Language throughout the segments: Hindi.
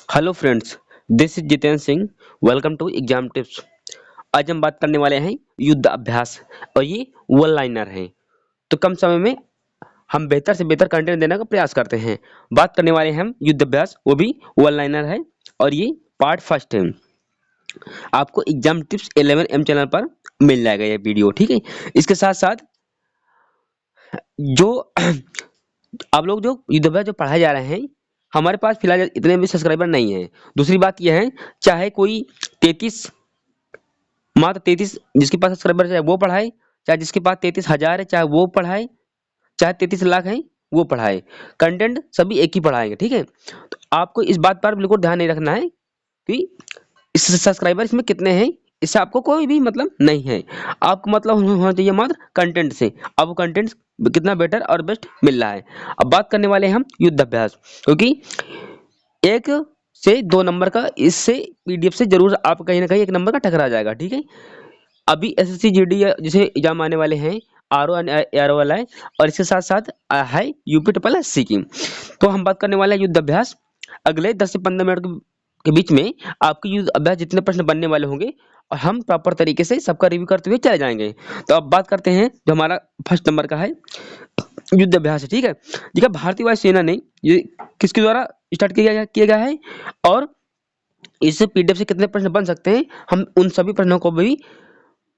Hello friends, this is Jitendra Singh. Welcome to exam tips. आज हम बात करने वाले हैं युद्ध अभ्यास और ये वन लाइनर हैं। तो कम समय में हम बेहतर से बेहतर कंटेंट देने का प्रयास करते हैं। बात करने वाले हैं हम युद्ध अभ्यास, वो भी वन लाइनर है और ये पार्ट फर्स्ट है। आपको एग्जाम टिप्स 11 चैनल पर मिल जाएगा ये वीडियो, ठीक है। इसके साथ साथ जो आप लोग जो युद्ध अभ्यास जो पढ़ाए जा रहे हैं, हमारे पास फिलहाल इतने भी सब्सक्राइबर नहीं है। दूसरी बात यह है, चाहे कोई 33 मात्र 33 जिसके पास सब्सक्राइबर है वो पढ़ाए, चाहे जिसके पास 33,000 है चाहे वो पढ़ाए, चाहे 33 लाख है वो पढ़ाए, कंटेंट सभी एक ही पढ़ाएंगे, ठीक है। तो आपको इस बात पर बिल्कुल ध्यान नहीं रखना है कि इस सब्सक्राइबर इसमें कितने हैं, इससे आपको कोई भी मतलब नहीं है। आपको मतलब होना चाहिए मात्र कंटेंट से, आपको कंटेंट कितना बेटर और बेस्ट मिल रहा है। अब बात करने वाले हैं हम युद्ध अभ्यास, क्योंकि एक से 2 नंबर का इससे पीडीएफ से जरूर आप कहीं ना कहीं एक नंबर का टकरा जाएगा, ठीक है। अभी एसएससी जीडी जैसे एग्जाम आने वाले हैं, आरओ आरओ वाला है, और इसके साथ साथ है यूपी ट्रिपल एससी की। तो हम बात करने वाले हैं युद्ध अभ्यास। अगले 10 से 15 मिनट के बीच में आपके युद्ध अभ्यास जितने प्रश्न बनने वाले होंगे, और हम प्रॉपर तरीके से सबका रिव्यू करते हुए चले जाएंगे। तो अब बात करते हैं जो हमारा फर्स्ट नंबर का है युद्ध अभ्यास है, ठीक है। देखिए, भारतीय वायुसेना ने ये किसके द्वारा स्टार्ट किया गया है, और इससे पीडीएफ से कितने प्रश्न बन सकते हैं, हम उन सभी प्रश्नों को भी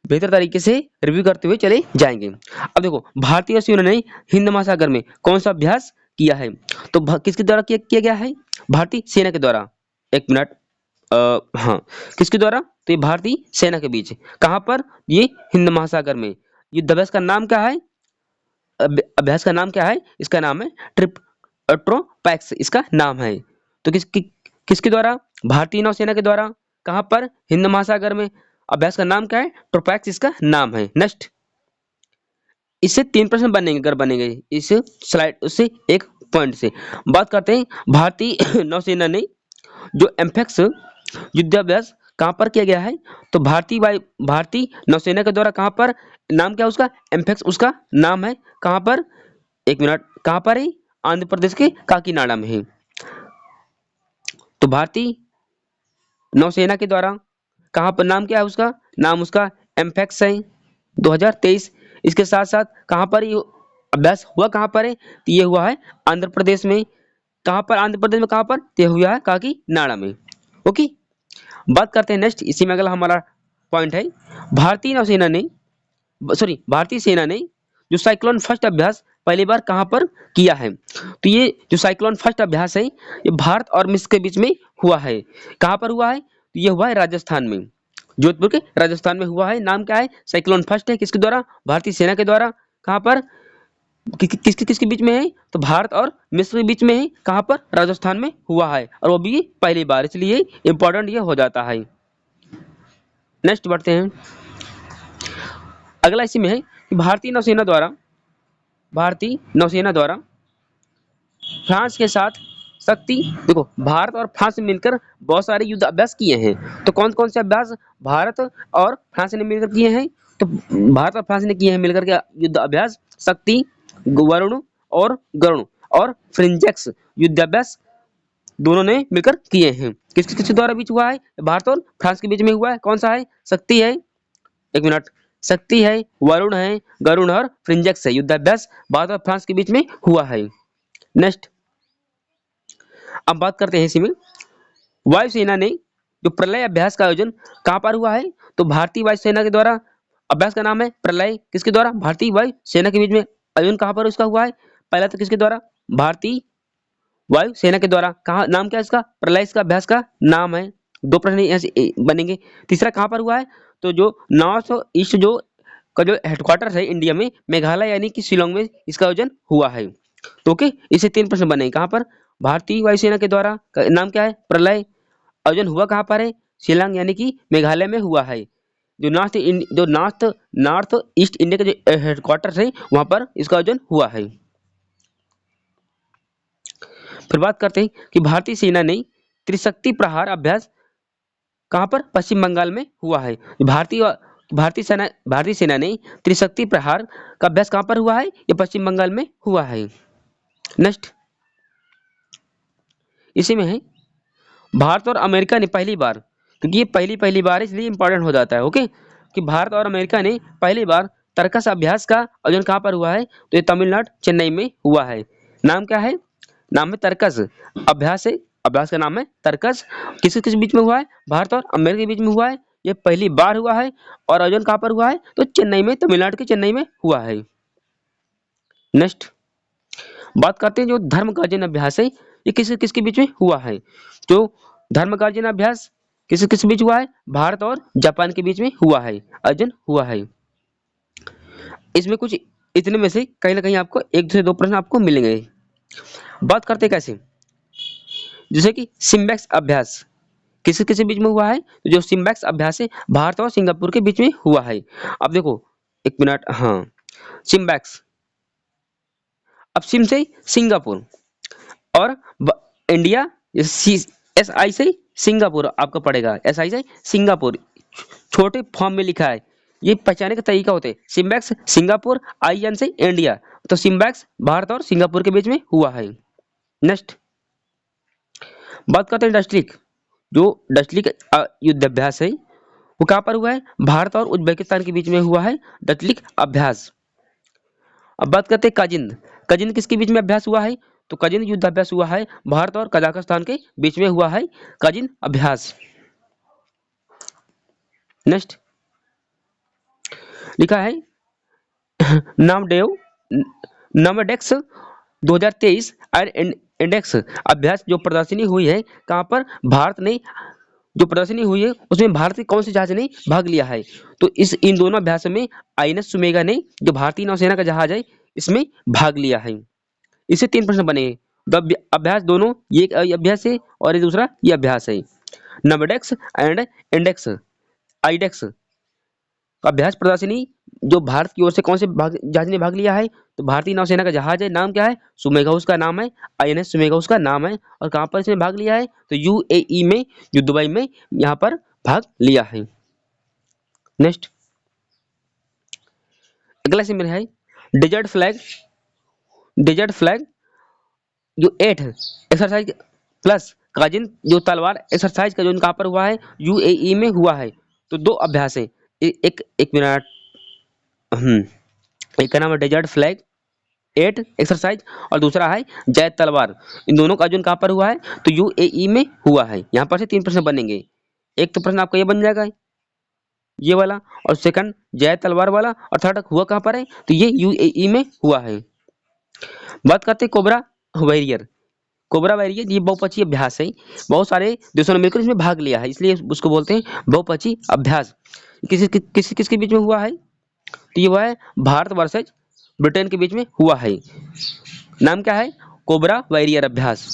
बेहतर तरीके से रिव्यू करते हुए चले जाएंगे। अब देखो, भारतीय सेना ने हिंद महासागर में कौन सा अभ्यास किया है, तो किसके द्वारा किया गया है, भारतीय सेना के द्वारा। एक मिनट, हाँ, किसके द्वारा, तो ये भारतीय सेना के बीच, कहां पर, ये हिंद महासागर में। युद्ध अभ्यास का नाम क्या है, अभ्यास का नाम क्या है, इसका नाम है ट्रोपैक्स, इसका नाम है। तो किसके द्वारा, भारतीय नौसेना के द्वारा, कहां पर, हिंद महासागर में। अभ्यास का नाम क्या है, ट्रोपैक्स इसका नाम है। नेक्स्ट, इससे 3 प्रश्न बनेंगे अगर बनेंगे इस स्लाइड उससे एक पॉइंट से। बात करते हैं भारतीय नौसेना ने जो एम्फेक्स युद्धाभ्यास कहां पर किया गया है, तो भारतीय नौसेना के द्वारा कहां पर, नाम क्या है उसका, एम्फेक्स उसका नाम है। कहां पर, एक मिनट, कहां पर है, आंध्र प्रदेश के काकीनाडा में है। तो भारतीय नौसेना के द्वारा कहां पर, नाम क्या है उसका, नाम उसका एम्फेक्स है, 2023। इसके साथ साथ कहां पर ये अभ्यास हुआ, कहां पर है, तो ये हुआ है आंध्र प्रदेश में। कहां पर, आंध्र प्रदेश में कहां पर, तो ये हुआ है काकीनाडा में। ओके, बात करते हैं नेक्स्ट, इसी में अगला हमारा पॉइंट है, भारतीय नौसेना ने, सॉरी, भारतीय सेना ने जो साइक्लोन फर्स्ट अभ्यास पहली बार कहां पर किया है, तो ये जो साइक्लोन फर्स्ट अभ्यास है, ये भारत और मिस्र के बीच में हुआ है। कहां पर हुआ है, तो ये हुआ है राजस्थान में, जोधपुर के राजस्थान में हुआ है। नाम क्या है, साइक्लोन फर्स्ट है, किसके द्वारा, भारतीय सेना के द्वारा। कहां पर, किसके बीच में है, तो भारत और मिस्र के बीच में है। कहां पर, राजस्थान में हुआ है, और वो भी पहली बार, इसलिए इंपॉर्टेंट ये हो जाता है। नेक्स्ट बढ़ते हैं, अगला इसी में है कि भारतीय नौसेना द्वारा फ्रांस के साथ शक्ति, देखो, भारत और फ्रांस ने मिलकर बहुत सारे युद्ध अभ्यास किए हैं। तो कौन कौन से अभ्यास भारत और फ्रांस ने मिलकर किए हैं, तो भारत और फ्रांस ने किए हैं मिलकर के युद्ध अभ्यास, शक्ति, वरुण और गरुण और फ्रिंजेक्स युद्ध अभ्यास दोनों ने मिलकर किए हैं। किसके द्वारा बीच हुआ है, भारत और फ्रांस के बीच में हुआ है। कौन सा है, शक्ति है, एक मिनट, शक्ति है, वरुण है, गरुण और फ्रिंजेक्स है युद्धाभ्यास भारत और फ्रांस के बीच में हुआ है। नेक्स्ट, अब बात करते हैं इसी में, वायुसेना ने जो प्रलय अभ्यास का आयोजन कहां पर हुआ है, तो भारतीय वायुसेना के द्वारा। अभ्यास का नाम है प्रलय, किसके द्वारा, भारतीय वायुसेना के बीच में आयोजन कहां पर उसका हुआ है, पहला तो किसके द्वारा, भारतीय वायुसेना के द्वारा। कहा, नाम क्या है इसका, प्रलय इसका अभ्यास का नाम है। 2 प्रश्न यहाँ से बनेंगे। तीसरा कहां पर हुआ है, तो जो नॉर्थ ईस्ट जो का जो हेडक्वार्टर है इंडिया में, मेघालय यानी कि शिलोंग में इसका आयोजन हुआ है। तो ओके, इससे 3 प्रश्न बने, कहां पर, भारतीय वायुसेना के द्वारा, नाम क्या है, प्रलय, आयोजन हुआ कहां पर है, शिलोंग यानी कि मेघालय में हुआ है। जो नॉर्थ ईस्ट इंडिया के जो हेडक्वार्टर है वहां पर इसका आयोजन हुआ है। फिर बात करते हैं कि भारतीय सेना ने त्रिशक्ति प्रहार अभ्यास कहां पर, पश्चिम बंगाल में हुआ है। भारतीय सेना ने त्रिशक्ति प्रहार का अभ्यास कहां पर हुआ है, ये पश्चिम बंगाल में हुआ है। नेक्स्ट, इसी में है, भारत और अमेरिका ने पहली बार, क्योंकि ये पहली बार है इसलिए इंपॉर्टेंट हो जाता है, ओके, कि भारत और अमेरिका ने पहली बार तर्कस अभ्यास का आयोजन कहाँ पर हुआ है, तो ये तमिलनाडु चेन्नई में हुआ है। नाम क्या है, नाम है तर्कस अभ्यास है, अभ्यास का नाम है तर्कस। किस किस बीच में हुआ है, भारत और अमेरिका के बीच में हुआ है, ये पहली बार हुआ है। और आयोजन कहाँ पर हुआ है, तो चेन्नई में, तमिलनाडु के चेन्नई में हुआ है। नेक्स्ट बात करते हैं जो धर्म गार्जन अभ्यास है, ये किस किसके बीच में हुआ है। जो धर्म गार्जन अभ्यास किस किस बीच हुआ है, भारत और जापान के बीच में हुआ है, आयोजन हुआ है। इसमें कुछ इतने में से कहीं ना कहीं आपको एक से दो प्रश्न आपको मिलेंगे। बात करते हैं कैसे, जैसे कि सिम्बैक्स अभ्यास किस किस बीच में हुआ है, तो जो सिम्बैक्स अभ्यास है भारत और सिंगापुर के बीच में हुआ है। अब देखो एक मिनट, हाँ, सिम्बैक्स, अब सिम से सिंगापुर और इंडिया, एस आई से सिंगापुर आपको पड़ेगा, एस आई से सिंगापुर छोटे फॉर्म में लिखा है। ये पहचाने का तरीका होते हैं, सिम्बैक्स सिंगापुर, आई एन से इंडिया, तो सिम्बैक्स भारत और सिंगापुर के बीच में हुआ है। नेक्स्ट बात करते हैं डस्ट्रिक, जो डस्ट्रिक युद्धाभ्यास है वो कहाँ पर हुआ है, भारत और उज्बेकिस्तान के बीच में हुआ है डस्ट्रिक अभ्यास। अब बात करते हैं काजिंद, काजिंद किसके बीच में अभ्यास हुआ है, तो काजिंद युद्धाभ्यास हुआ है भारत और कजाकिस्तान के बीच में हुआ है काजिंद अभ्यास। नेक्स्ट लिखा है नामदेव नमडेक्स 2023 और इंडेक्स अभ्यास जो प्रदर्शनी हुई है कहाँ पर, भारत ने, जो प्रदर्शनी हुई है उसमें भारत के कौन से जहाज ने भाग लिया है, तो इन दोनों अभ्यासों में आईएनएस सुमेगा ने, जो भारतीय नौसेना का जहाज है, इसमें भाग लिया है। इससे तीन प्रश्न बने, अभ्यास दोनों, ये एक अभ्यास है और ये दूसरा ये अभ्यास है। नमडेक्स एंड इंडेक्स आईडेक्स अभ्यास प्रदर्शनी जो भारत की ओर से कौन से जहाज ने भाग लिया है, तो भारतीय नौसेना का जहाज है, नाम क्या है, सुमेगा उसका नाम है, आईएनएस सुमेगा उसका नाम है। और कहाँ पर इसने भाग लिया है, तो यूएई में, जो दुबई में यहाँ पर भाग लिया है। नेक्स्ट अगला से मेरा है डेजर्ट फ्लैग, डेजर्ट फ्लैग जो 8 एक्सरसाइज प्लस काजिन जो तलवार एक्सरसाइज का जो कहाँ पर हुआ है, यूएई में हुआ है। तो दो अभ्यास है, एक मिनट, एक का नाम है डेजर्ट फ्लैग 8 एक्सरसाइज और दूसरा है जय तलवार। इन दोनों का आयोजन कहाँ पर हुआ है, तो यूएई में हुआ है। यहाँ पर से तीन प्रश्न बनेंगे, एक तो प्रश्न आपका ये बन जाएगा ये वाला, और सेकंड जय तलवार वाला, और थर्ड हुआ कहाँ पर है, तो ये यूएई में हुआ है। बात करते हैं कोबरा वॉरियर, कोबरा वॉरियर ये बहुपक्षीय अभ्यास है, बहुत सारे देशों ने मिलकर इसमें भाग लिया है, इसलिए उसको बोलते हैं बहुपक्षीय अभ्यास। किसके बीच में हुआ है, तो ये हुआ है भारत वर्सेज ब्रिटेन के बीच में हुआ है। नाम क्या है, कोबरा वॉरियर अभ्यास।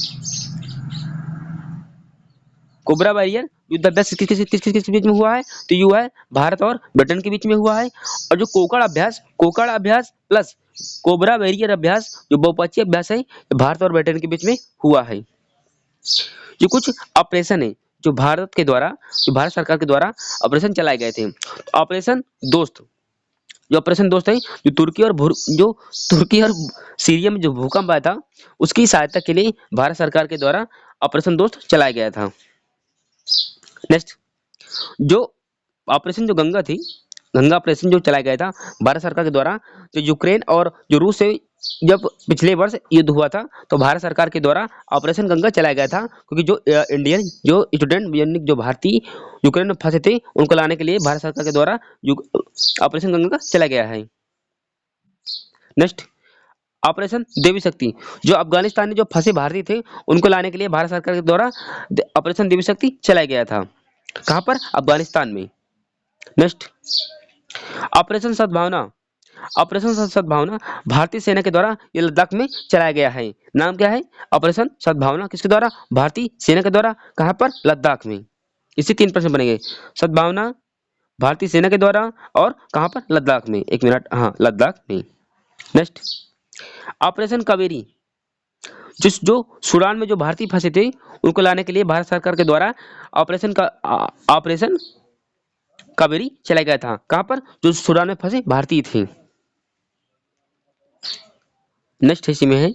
कोबरा वॉरियर युद्धाभ्यास किस बीच में हुआ है, तो ये हुआ है भारत और ब्रिटेन के बीच में हुआ है। और जो कोकड़ अभ्यास प्लस कोबरा वॉरियर अभ्यास जो बहुपक्षीय अभ्यास है, भारत और ब्रिटेन के बीच में हुआ है। ये कुछ ऑपरेशन है जो भारत सरकार के द्वारा ऑपरेशन चलाए गए थे। ऑपरेशन दोस्त, जो ऑपरेशन दोस्त है, जो तुर्की और सीरिया में जो भूकंप आया था उसकी सहायता के लिए भारत सरकार के द्वारा ऑपरेशन दोस्त चलाया गया था। नेक्स्ट जो ऑपरेशन जो गंगा ऑपरेशन जो चलाया गया था भारत सरकार के द्वारा, जो यूक्रेन और जो रूस से जब पिछले वर्ष युद्ध हुआ था तो भारत सरकार के द्वारा ऑपरेशन गंगा चलाया गया था, क्योंकि जो इंडियन जो स्टूडेंट जो भारतीय यूक्रेन में फंसे थे उनको लाने के लिए भारत सरकार के द्वारा ऑपरेशन गंगा चला गया है। नेक्स्ट ऑपरेशन देवी शक्ति, जो अफगानिस्तान में जो फंसे भारतीय थे उनको लाने के लिए भारत सरकार के द्वारा ऑपरेशन देवी शक्ति चलाया गया था, कहां पर, अफगानिस्तान में। नेक्स्ट ऑपरेशन सद्भावना, ऑपरेशन सद्भावना भारतीय सेना के द्वारा ये लद्दाख में चलाया गया है। नाम क्या है, ऑपरेशन सद्भावना किसके द्वारा, भारतीय सेना के द्वारा, कहां पर, लद्दाख में। इसी तीन प्रश्न बनेंगे, सद्भावना भारतीय सेना के द्वारा और कहां पर, लद्दाख में। एक मिनट, हाँ, लद्दाख में। नेक्स्ट ऑपरेशन कावेरी, जो सूडान में जो भारतीय फंसे थे उनको लाने के लिए भारत सरकार के द्वारा ऑपरेशन कावेरी चलाया गया था, कहां पर, जो सूडान में फंसे भारतीय थे। नेक्स्ट इसी में है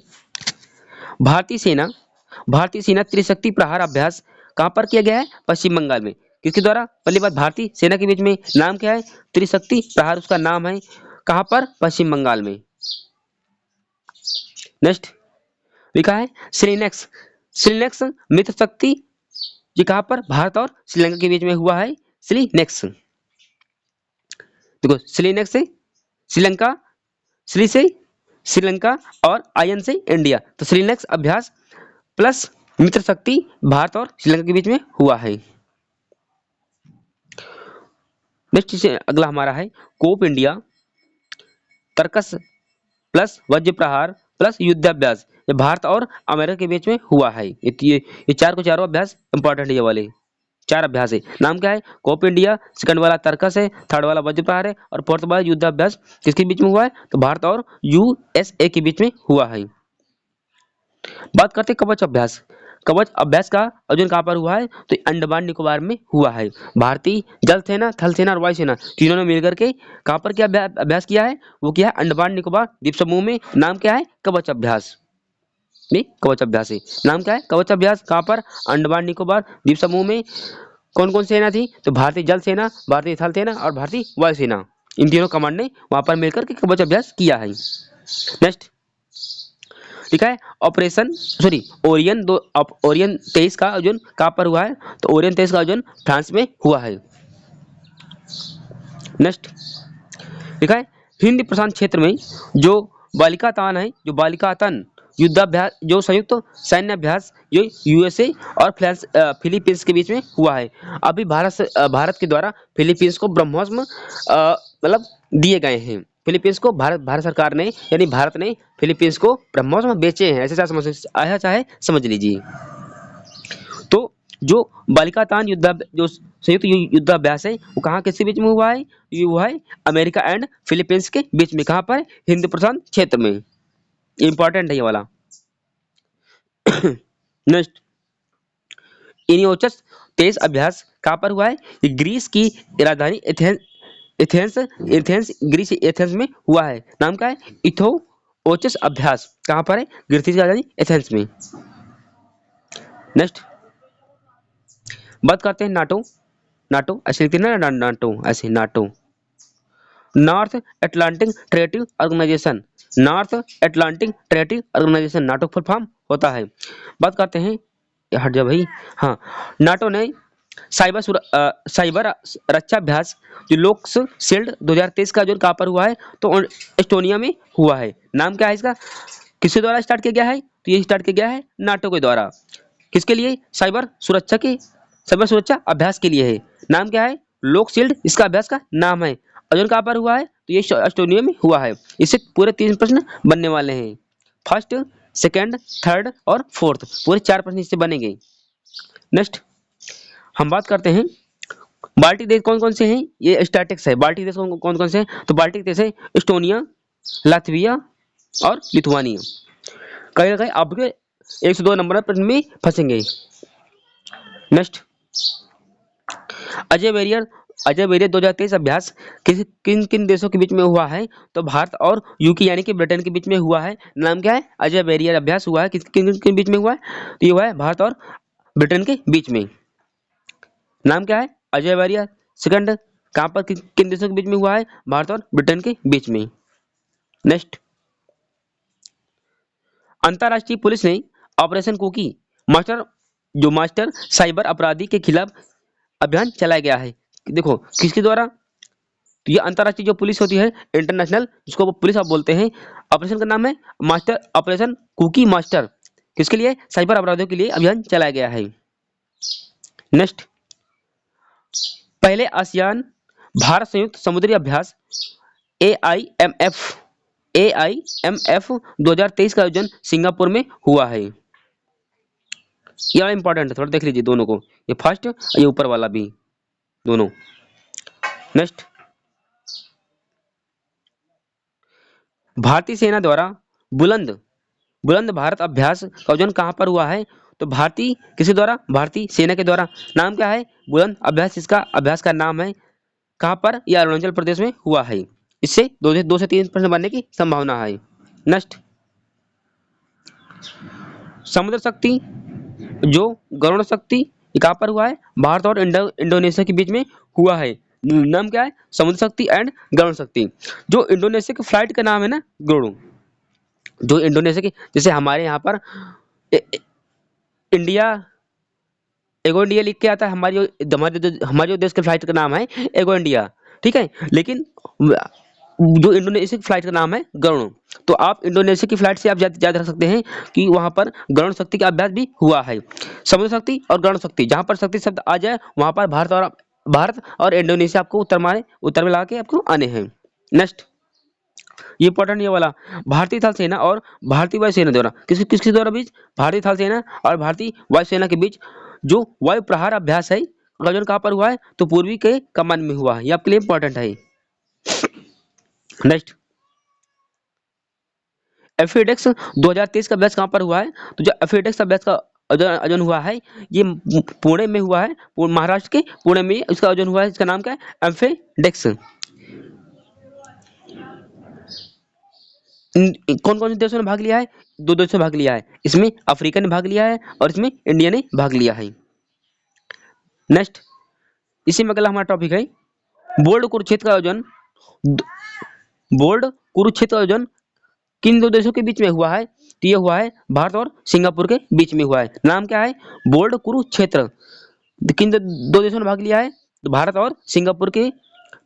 भारतीय सेना त्रिशक्ति प्रहार अभ्यास कहाँ पर किया गया है? पश्चिम बंगाल में। किसके द्वारा? पहली बात भारतीय सेना के बीच में। नाम क्या है? त्रिशक्ति प्रहार उसका नाम है। कहाँ पर? पश्चिम बंगाल में। नेक्स्ट लिखा है श्रीनेक्स। श्रीनेक्स मित्र शक्ति, ये कहाँ पर? भारत और श्रीलंका के बीच में हुआ है श्रीनेक्स। देखो श्रीनेक्स से श्रीलंका, श्री से श्रीलंका और आयन से इंडिया, तो श्रीनेक्स अभ्यास प्लस मित्र शक्ति भारत और श्रीलंका के बीच में हुआ है। नेक्स्ट से अगला हमारा है कोप इंडिया, तर्कस प्लस वज्र प्रहार प्लस युद्धाभ्यास, ये भारत और अमेरिका के बीच में हुआ है। ये चार को चारों अभ्यास इंपॉर्टेंट है, ये वाले चार अभ्यास है। नाम क्या है? कोप इंडिया, सेकंड वाला तर्कस है, थर्ड वाला वज्र प्रहार है और फोर्थ वाला युद्धाभ्यास किसके बीच में हुआ है? तो भारत और यूएसए के बीच में हुआ है। बात करते हैं कवच अभ्यास। कवच अभ्यास का आयोजन कहाँ पर हुआ है? तो अंडमान निकोबार में हुआ है। भारतीय जल सेना, थल सेना और वायु सेना तीनों ने मिलकर के कहाँ पर क्या अभ्यास किया है? वो किया है अंडमान निकोबार द्वीप समूह में। नाम क्या है? कवच अभ्यास। नहीं, कवच अभ्यास है। नाम क्या है? कवच अभ्यास। कहाँ पर? अंडमान निकोबार द्वीप समूह में। कौन कौन सेना थी? तो भारतीय जल सेना, भारतीय थल सेना और भारतीय वायु सेना, इन तीनों कमांड ने वहां पर मिलकर के कवच अभ्यास किया है। नेक्स्ट लिखा है ऑपरेशन सॉरी ओरियन ओरियन 23 का आयोजन कहाँ पर हुआ है? तो ओरियन 23 का आयोजन फ्रांस में हुआ है। नेक्स्ट लिखा है हिंद प्रशांत क्षेत्र में जो बालिकातान है, जो बालिकातान युद्धाभ्यास, जो संयुक्त सैन्य अभ्यास, जो यूएसए और फिलीपींस के बीच में हुआ है। अभी भारत के द्वारा फिलीपींस को ब्रह्मोस मतलब दिए गए हैं। फिलीपींस को भारत सरकार ने यानी भारत ने फिलीपींस को ब्रह्मोस में बेचे हैं, ऐसा चाहे समझ लीजिए। तो जो बालिकातान जो संयुक्त युद्धाभ्यास है वो कहाँ किसके बीच में हुआ है? ये हुआ है अमेरिका एंड फिलीपींस के बीच में। कहाँ पर? हिंद प्रशांत क्षेत्र में। इंपॉर्टेंट है ये वाला। नेक्स्ट इनियोचस 23 अभ्यास कहाँ पर हुआ है? ये ग्रीस की राजधानी एथेंस ग्रीस एथेंस में हुआ है। नाम क्या है? इथोओचस अभ्यास। कहाँ पर है? ग्रीस की राजधानी एथेंस में। नेक्स्ट बात करते हैं नाटो। नाटो ऐसे लिखते हैं ना, नाटो ऐसे, NATO North Atlantic trading organization. North Atlantic trading organization NATO full form होता है। बात करते हैं, हट जा भाई, हाँ, नाटो ने साइबर रक्षा अभ्यास जो लोक्स शील्ड 2023 का जो कहाँ पर हुआ है? तो एस्टोनिया में हुआ है। नाम क्या है इसका? किसके द्वारा स्टार्ट किया गया है? तो ये स्टार्ट किया गया है नाटो के द्वारा। किसके लिए? साइबर सुरक्षा अभ्यास के लिए है। नाम क्या है? लोक शील्ड इसका अभ्यास का नाम है। अर्जुन कहाँ पर हुआ है? तो ये एस्टोनिया में हुआ है। इससे पूरे 3 प्रश्न बनने वाले हैं। फर्स्ट, सेकंड, थर्ड और फोर्थ, पूरे 4 प्रश्न इससे बनेंगे। नेक्स्ट हम बात करते हैं बाल्टिक देश कौन कौन से हैं? ये स्टैटिक्स है। बाल्टिक देश कौन कौन से हैं? तो बाल्टिक देश है एस्टोनिया, लातविया और लिथुआनिया। कहीं ना कहीं आपके 1 से 2 नंबर प्रश्न में फंसेंगे। नेक्स्ट अजय बैरियर 2023 अभ्यास किन किन देशों के बीच में हुआ है? तो भारत और यूके यानी कि ब्रिटेन के बीच में हुआ है। नाम क्या है? अजय बैरियर अभ्यास हुआ है। किन किन बीच में हुआ है? तो ये हुआ है भारत और ब्रिटेन के बीच में। नाम क्या है? अजय बैरियर। सेकंड, कहाँ पर किन देशों के बीच में हुआ है? भारत और ब्रिटेन के बीच में। नेक्स्ट अंतरराष्ट्रीय पुलिस ने ऑपरेशन कुकी मास्टर साइबर अपराधी के खिलाफ अभियान चलाया गया है। देखो किसके द्वारा? तो ये अंतरराष्ट्रीय जो पुलिस होती है, इंटरनेशनल, जिसको पुलिस आप बोलते हैं, ऑपरेशन का नाम है मास्टर ऑपरेशन कुकी मास्टर। किसके लिए? साइबर अपराधियों के लिए अभियान चलाया गया है। नेक्स्ट पहले आसियान भारत संयुक्त समुद्री अभ्यास AIMF 2023 का आयोजन सिंगापुर में हुआ है। यह इंपॉर्टेंट है, थोड़ा देख लीजिए दोनों को, ये फर्स्ट ये ऊपर वाला भी दोनों। नेक्स्ट भारतीय सेना द्वारा बुलंद भारत अभ्यास का आयोजन कहाँ पर हुआ है? तो भारतीय किसके द्वारा? भारतीय सेना के द्वारा। नाम क्या है? बुलंद अभ्यास, इसका अभ्यास का नाम है। कहाँ पर? यह अरुणाचल प्रदेश में हुआ है। इससे 2 से 3 प्रश्न बनने की संभावना है। नेक्स्ट समुद्र शक्ति जो गरुड़ शक्ति ये कहाँ पर हुआ है? भारत और इंडोनेशिया के बीच में हुआ है। नाम क्या है? समुद्र शक्ति एंड गगन शक्ति। जो इंडोनेशिया की फ्लाइट का नाम है ना गरुड़, जो इंडोनेशिया की, जैसे हमारे यहाँ पर इंडिया, एगो इंडिया लिख के आता है, हमारे जो देश के फ्लाइट का नाम है एगो इंडिया, ठीक है। लेकिन जो इंडोनेशिया की फ्लाइट का नाम है गरुड़। तो आप इंडोनेशिया की फ्लाइट से आप याद रख सकते हैं कि वहां पर गरुड़ शक्ति का अभ्यास भी हुआ है। समुद्र शक्ति और गरुड़ शक्ति, जहां पर शक्ति शब्द आ जाए वहां पर भारत और इंडोनेशिया आपको उत्तर में लगा के आपको आने हैं। नेक्स्ट, ये इंपॉर्टेंट ये वाला, भारतीय थल सेना और भारतीय वायुसेना द्वारा किसके द्वारा बीच, भारतीय थल सेना और भारतीय वायुसेना के बीच जो वायु प्रहार अभ्यास है का आयोजन कहाँ पर हुआ है? तो पूर्वी के कमान में हुआ है। ये आपके लिए इंपॉर्टेंट है। नेक्स्ट, एफिडेक्स 2023 का बैच कहाँ पर हुआ है? तो जो एफिडेक्स का बैच का आयोजन हुआ है ये पुणे में हुआ है, महाराष्ट्र के पुणे में इसका आयोजन हुआ है। इसका नाम क्या है? एफिडेक्स। कौन कौन से देशों ने भाग लिया है? 2 देशों ने भाग लिया है। इसमें अफ्रीका ने भाग लिया है और इसमें इंडिया ने भाग लिया है। नेक्स्ट, इसी में अगला हमारा टॉपिक है बोल्ड कुरुक्षेत्र का आयोजन। बोल्ड कुरुक्षेत्र का आयोजन किन 2 देशों के बीच में हुआ है? तो ये हुआ है भारत और सिंगापुर के बीच में हुआ है। नाम क्या है? बोल्ड कुरुक्षेत्र। किन 2 देशों ने भाग लिया है? तो भारत और सिंगापुर के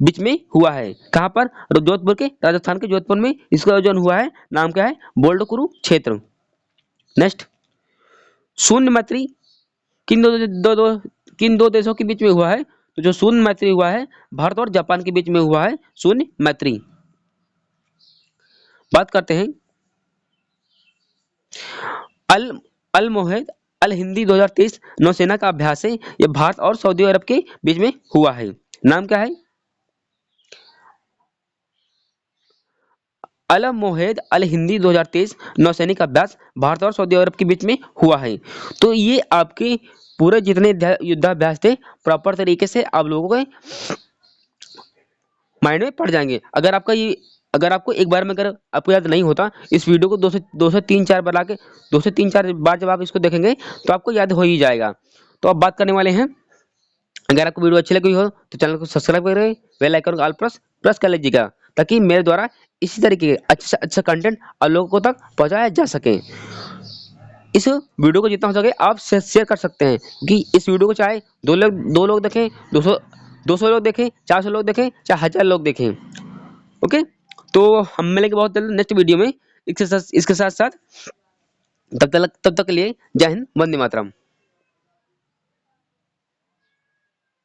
बीच में हुआ है। कहाँ पर? जोधपुर के, राजस्थान के जोधपुर में इसका आयोजन हुआ है। नाम क्या है? बोल्ड कुरुक्षेत्र। नेक्स्ट, शून्य मैत्री किन दो देशों के बीच में हुआ है? तो जो शून्य मैत्री हुआ है भारत और जापान के बीच में हुआ है शून्य मैत्री। बात करते हैं अल अल मोहेद अल हिंदी 2023 नौसेना का अभ्यास है। यह भारत और सऊदी अरब के बीच में हुआ है। नाम क्या है? अल मोहेद अल हिंदी 2023 नौसैनिक अभ्यास भारत और सऊदी अरब के बीच में हुआ है। तो ये आपके पूरे जितने युद्धाभ्यास थे प्रॉपर तरीके से आप लोगों के माइंड में पड़ जाएंगे। अगर आपको एक बार में अगर आपको याद नहीं होता, इस वीडियो को 2 से 3 4 बार लाके 2 से 3 4 बार जब आप इसको देखेंगे तो आपको याद हो ही जाएगा। तो अब बात करने वाले हैं, अगर आपको वीडियो अच्छी लगी हो तो चैनल को सब्सक्राइब करें, बेल आइकन को ऑल प्रेस कर लीजिएगा, ताकि मेरे द्वारा इसी तरीके के अच्छा अच्छा कंटेंट आप लोगों तक पहुंचाया जा सके। इस वीडियो को जितना हो सके आप शेयर कर सकते हैं, कि इस वीडियो को चाहे 2 लोग देखें, 200 लोग देखें, 400 लोग देखें, चाहे 1000 लोग देखें। ओके, तो हम मिलेंगे बहुत जल्द नेक्स्ट वीडियो में इसके साथ साथ। तब तक के लिए जय हिंद, वंदे मातरम।